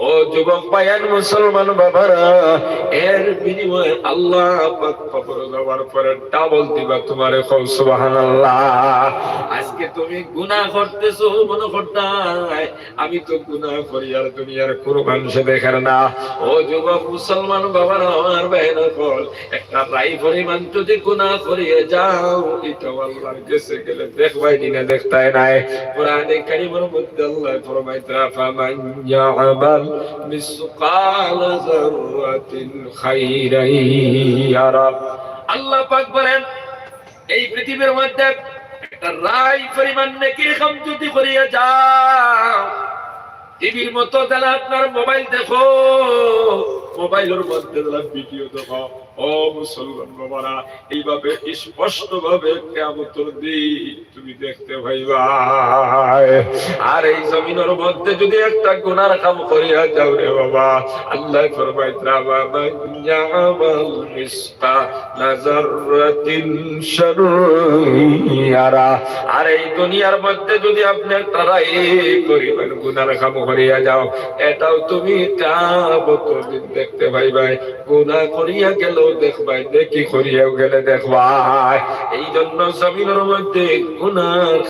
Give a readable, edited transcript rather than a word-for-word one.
ও যুবক ভাইয়ান মুসলমান বাবারা, এর বিনিময়ে আল্লাহ পাক কবর যাওয়ার পরে ডাবল দিবা তোমারে। সুবহানাল্লাহ। আজকে তুমি গুনাহ করতেছো, মনে করতাই আমি তো গুনাহ করি আর দুনিয়ার কোনো মানুষে দেখে না। ও যুবক মুসলমান বাবারা, আমার ভাইরা বল, একটা রাই পরিমাণ যদি গুনাহ করিয়ে যাও, এটা আল্লাহর কাছে গেলে দেখবাই দিনে দেখতাই নাই। কোরআনে কারীমের মধ্যে আল্লাহ ফরমাইতে, ফামান ইয়ামাল মিসকাল যাররাতিন খাইরান ইয়ারা। আল্লাহ পাক বলেন, এই পৃথিবীর মধ্যে একটা রাই পরিমাণ নেকির কাম যদি করিয়া যাও, টিভির মতো তাহলে আপনার মোবাইল দেখো, মোবাইলের মধ্যে ভিডিও দেখো, ও মুসলমান বাবারা, এইভাবে স্পষ্ট ভাবে কিয়ামতের দিন তুমি দেখতে পাইবা। আর এই জমিনের মধ্যে যদি একটা গুনার কাম করিয়া যাও রে বাবা, আল্লাহ ফরমাইতরা, মান ইয়ামাল মিসকালা যাররাতিন শাররিয়ারা। আর এই দুনিয়ার মধ্যে যদি আপনি তারাই পরিমাণ গুনার কাম করিয়া যাও, এটাও তুমি কিয়ামতের দেখতে পাইবাই। গুনাহ করিয়া গেলেও দেখবাই, নেকি করিয়া গেলে দেখবাই। এই জন্য জমিনের মধ্যে গুনাহ